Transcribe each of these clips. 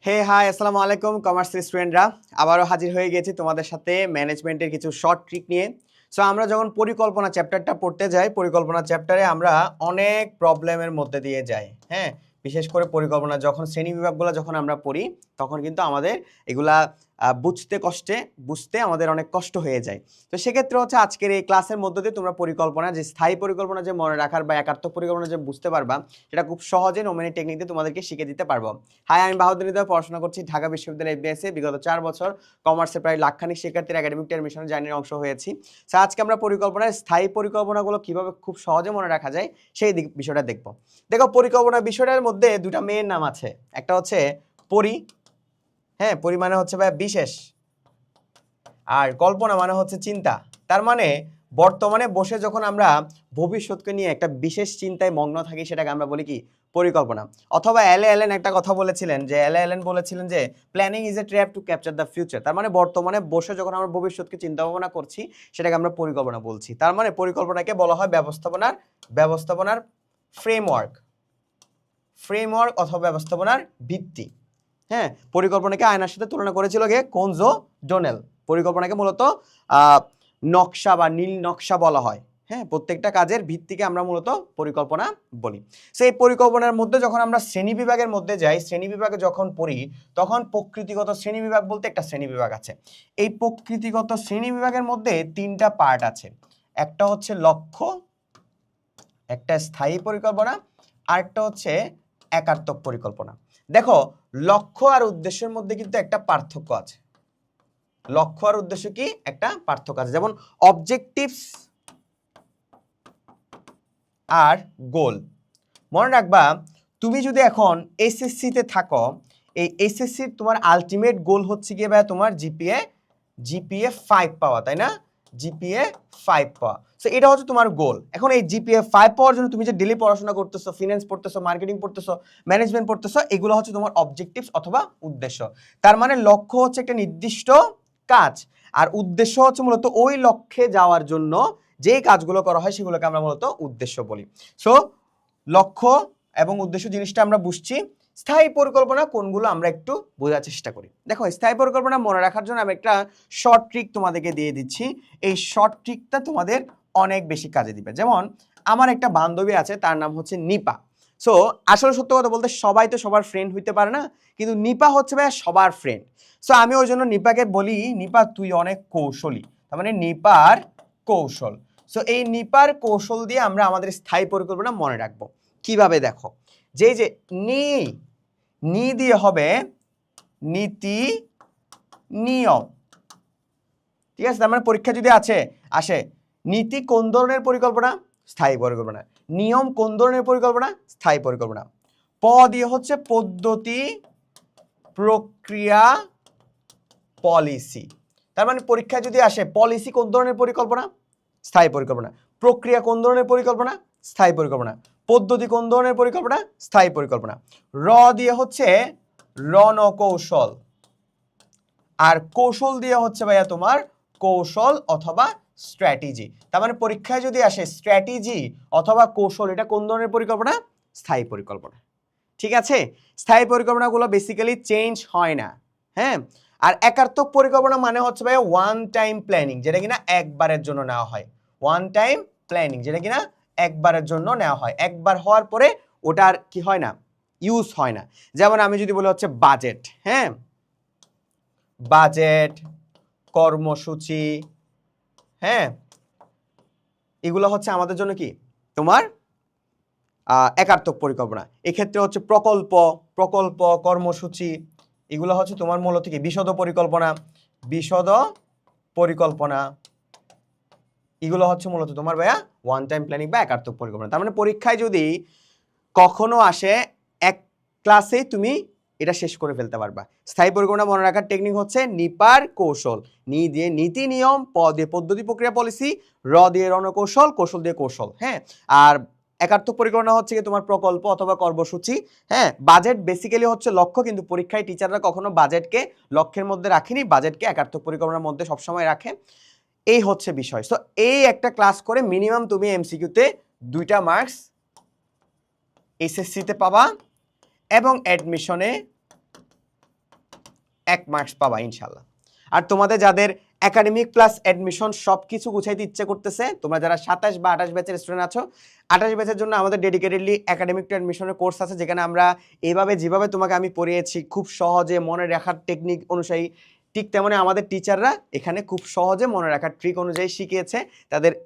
হে high আসসালামু আলাইকুম কমার্সের স্টুডেন্টরা, আবারও হাজির হয়ে গেছি তোমাদের সাথে ম্যানেজমেন্টের কিছু শর্ট ট্রিক নিয়ে। সো আমরা যখন পরিকল্পনা চ্যাপ্টারটা পড়তে যাই, পরিকল্পনা চ্যাপ্টারে আমরা অনেক প্রবলেমের মধ্যে দিয়ে যাই। হ্যাঁ, বিশেষ করে পরিকল্পনা যখন শ্রেণী বিভাগগুলো যখন আমরা পড়ি তখন কিন্তু আমাদের এগুলা বুঝতে আমাদের অনেক কষ্ট হয়ে যায়। তো সেক্ষেত্রে হচ্ছে আজকের এই ক্লাসের মধ্য দিয়ে তোমরা পরিকল্পনা যে স্থায়ী পরিকল্পনা যে মনে রাখার বা একার্থক পরিকল্পনা যে বুঝতে পারবা, সেটা খুব সহজে নোমেনি টেকনিক দিয়ে তোমাদেরকে শিখে দিতে পারবো। হাই, আমি বাহাদুর হৃদয় পড়াশোনা করছি ঢাকা বিশ্ববিদ্যালয় এফবিএসে। বিগত 4 বছর কমার্সে প্রায় লাখখানিক শিক্ষার্থীর একাডেমিক অ্যাডমিশন জার্নির অংশ হয়েছি। সো আজকে আমরা পরিকল্পনার স্থায়ী পরিকল্পনাগুলো কিভাবে খুব সহজে মনে রাখা যায় সেই বিষয়টা দেখবো। দেখো, পরিকল্পনা বিষয়টার মধ্যে দুটা মেয়ের নাম আছে। একটা হচ্ছে পরি, হ্যাঁ, পরি মানে হচ্ছে ভাই বিশেষ, আর কল্পনা মানে হচ্ছে চিন্তা। তার মানে বর্তমানে বসে যখন আমরা ভবিষ্যৎকে নিয়ে একটা বিশেষ চিন্তায় মগ্ন থাকি সেটাকে আমরা বলি কি পরিকল্পনা। অথবা অ্যালেন একটা কথা বলেছিলেন যে planning is a trap to capture the future. তার মানে বর্তমানে বসে যখন আমরা ভবিষ্যৎকে চিন্তা ভাবনা করছি সেটাকে আমরা পরিকল্পনা বলছি। তার মানে পরিকল্পনাকে বলা হয় ব্যবস্থাপনার ফ্রেমওয়ার্ক অথবা ব্যবস্থাপনার ভিত্তি। হ্যাঁ, পরিকল্পনাকে আয়নার সাথে তুলনা করেছিল কে কোনজো ডোনেল। পরিকল্পনাকে মূলত নকশা বা নীল নকশা বলা হয়। হ্যাঁ, প্রত্যেকটা কাজের ভিত্তিকে আমরা মূলত পরিকল্পনা বলি। সেই পরিকল্পনার মধ্যে যখন আমরা শ্রেণী বিভাগের মধ্যে যাই, শ্রেণী বিভাগে যখন পড়ি তখন প্রকৃতিগত শ্রেণী বিভাগ বলতে একটা শ্রেণী বিভাগ আছে। এই প্রকৃতিগত শ্রেণী বিভাগের মধ্যে তিনটা পার্ট আছে। একটা হচ্ছে লক্ষ্য, একটা স্থায়ী পরিকল্পনা, আরেকটা হচ্ছে একার্থক পরিকল্পনা। দেখো, লক্ষ্য আর উদ্দেশ্যের মধ্যে কিন্তু একটা পার্থক্য আছে। লক্ষ্য আর উদ্দেশ্য কি একটা পার্থক্য আছে। যেমন অবজেক্টিভস আর গোল। মনে রাখবা, তুমি যদি এখন এসএসসি তে থাকো, এই এসএসসির তোমার আলটিমেট গোল হচ্ছে গিয়ে ভাই তোমার জিপিএ 5 পাওয়া, তাই না? জিপিএ 5 পাওয়া। সো এটা হচ্ছে তোমার গোল। এখন এই জিপিএ 5 পাওয়ার জন্য তুমি যে ডেইলি পড়াশোনা করতেছো, ফিনান্স পড়তেছো, মার্কেটিং পড়তেছো, ম্যানেজমেন্ট পড়তেছো, এগুলো হচ্ছে তোমার অবজেক্টিভস অথবা উদ্দেশ্য। তার মানে লক্ষ্য হচ্ছে একটা নির্দিষ্ট কাজ, আর উদ্দেশ্য হচ্ছে মূলত ওই লক্ষ্যে যাওয়ার জন্য যেই কাজগুলো করা হয় সেগুলোকে আমরা মূলত উদ্দেশ্য বলি। সো লক্ষ্য এবং উদ্দেশ্য জিনিসটা আমরা বুঝছি। স্থায়ী পরিকল্পনা কোনগুলো আমরা একটু বোঝার চেষ্টা করি। দেখো, স্থায়ী পরিকল্পনা মনে রাখার জন্য আমি একটা শর্ট ট্রিক তোমাদেরকে দিয়ে দিচ্ছি। এই শর্ট ট্রিকটা তোমাদের অনেক বেশি কাজে দিবে। যেমন আমার একটা বান্ধবী আছে, তার নাম হচ্ছে নিপা। সো আসলে সত্য কথা বলতে সবাই তো সবার ফ্রেন্ড হইতে পারে না, কিন্তু নিপা হচ্ছে ভাই সবার ফ্রেন্ড। সো আমি ওই জন্য নিপাকে বলি, নিপা তুই অনেক কৌশলী। তার মানে নিপার কৌশল। সো এই নিপার কৌশল দিয়ে আমরা আমাদের স্থায়ী পরিকল্পনা মনে রাখবো। কিভাবে? দেখো, যে নি দিয়ে হবে নীতি নিয়ম। ঠিক আছে? তার মানে পরীক্ষা যদি আসে নীতি কোন ধরনের পরিকল্পনা? স্থায়ী পরিকল্পনা। নিয়ম কোন ধরনের পরিকল্পনা? স্থায়ী পরিকল্পনা। প দিয়ে হচ্ছে পদ্ধতি, প্রক্রিয়া, পলিসি। তার মানে পরীক্ষায় যদি আসে পলিসি কোন ধরনের পরিকল্পনা? স্থায়ী পরিকল্পনা। প্রক্রিয়া কোন ধরনের পরিকল্পনা? স্থায়ী পরিকল্পনা। পদ্ধতি কোন ধরনের পরিকল্পনা? স্থায়ী পরিকল্পনা। র দিয়ে হচ্ছে রণকৌশল, আর কৌশল দিয়ে হচ্ছে ভাইয়া তোমার কৌশল অথবা স্ট্র্যাটেজি। তার মানে পরীক্ষায় যদি আসে স্ট্র্যাটেজি অথবা কৌশল, এটা কোন ধরনের পরিকল্পনা? স্থায়ী পরিকল্পনা। ঠিক আছে? স্থায়ী পরিকল্পনাগুলো বেসিক্যালি চেঞ্জ হয় না। হ্যাঁ, আর একার্থক পরিকল্পনা মানে হচ্ছে ভাই ওয়ান টাইম প্ল্যানিং, যেটা কিনা একবারের জন্য নেওয়া হয়। ওয়ান টাইম প্ল্যানিং, যেটা কিনা একবারের জন্য নেওয়া হয়, একবার হওয়ার পরে ওটার কি হয় না, ইউজ হয় না। যেমন আমি যদি বলি হচ্ছে বাজেট, হ্যাঁ, বাজেট, কর্মসূচি, হ্যাঁ, এগুলো হচ্ছে আমাদের জন্য কি তোমার একার্থক পরিকল্পনা। এক্ষেত্রে হচ্ছে প্রকল্প, কর্মসূচি, এগুলো হচ্ছে তোমার মূলত কি বিশদ পরিকল্পনা, এগুলো হচ্ছে মূলত তোমার ভাইয়া ওয়ান টাইম প্ল্যানিং বা একার্থক পরিকল্পনা। তার মানে পরীক্ষায় যদি কখনো আসে এক ক্লাসে তুমি এটা শেষ করে ফেলতে পারবা। স্থায়ী পরিকল্পনা মনে রাখার টেকনিক হচ্ছে নিপার কৌশল, নি দিয়ে নীতি নিয়ম, প দিয়ে পদ্ধতি প্রক্রিয়া পলিসি, র দিয়ে রণকৌশল, কৌশল দিয়ে কৌশল। হ্যাঁ, আর একার্থক পরিকল্পনা হচ্ছে কি তোমার প্রকল্প অথবা কর্মসূচি। হ্যাঁ, বাজেট বেসিক্যালি হচ্ছে লক্ষ্য, কিন্তু পরীক্ষায় টিচাররা কখনো বাজেটকে লক্ষ্যের মধ্যে রাখেনি, বাজেটকে একার্থক পরিকল্পনার মধ্যে সবসময় রাখে। এই হচ্ছে বিষয়। সো এই একটা ক্লাস করে মিনিমাম তুমি এমসিকিউতে 2টা মার্কস এসএসসিতে পাবা এবং অ্যাডমিশনে 1 মার্কস পাবা ইনশাল্লাহ। আর তোমাদের যাদের একাডেমিক প্লাস অ্যাডমিশন সব কিছু গুছাইতে ইচ্ছে করতেছে, তোমরা যারা 27 বা 28 ব্যাচের স্টুডেন্ট আছো, 28 ব্যাচের জন্য আমাদের ডেডিকেটেডলি একাডেমিক টু অ্যাডমিশনের কোর্স আছে, যেখানে আমরা এইভাবে যেভাবে তোমাকে আমি পড়িয়েছি খুব সহজে মনে রাখার টেকনিক অনুযায়ী, ঠিক তেমনি আমাদের টিচাররা এখানে খুব সহজে মনে রাখার ট্রিক অনুযায়ী শিখিয়েছে।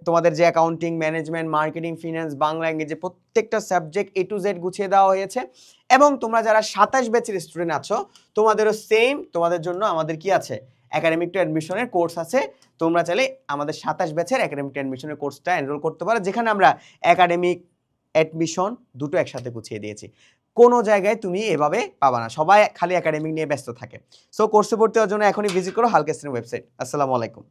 তোমাদের যে accounting, management, marketing, finance, Bangla, ইংরেজি প্রত্যেকটা সাবজেক্ট A to Z গুছিয়ে দেওয়া হয়েছে। এবং তোমরা যারা 27 ব্যাচের স্টুডেন্ট আছো, তোমাদেরও সেম, তোমাদের জন্য আমাদের কি আছে, একাডেমিক টু অ্যাডমিশনের কোর্স আছে। তোমরা চাইলে আমাদের 27 ব্যাচের একাডেমিক টু অ্যাডমিশনের কোর্সটা এনরোল করতে পারো, যেখানে আমরা একাডেমিক অ্যাডমিশন দুটো একসাথে গুছিয়ে দিয়েছি। কোনো জায়গায় তুমি এভাবে পাবা না, সবাই খালি একাডেমিক নিয়ে ব্যস্ত থাকে। সো কোর্সে ভর্তি হওয়ার জন্য এখনই ভিজিট করো হালকা স্ট্রিম ওয়েবসাইট। আসসালামু আলাইকুম।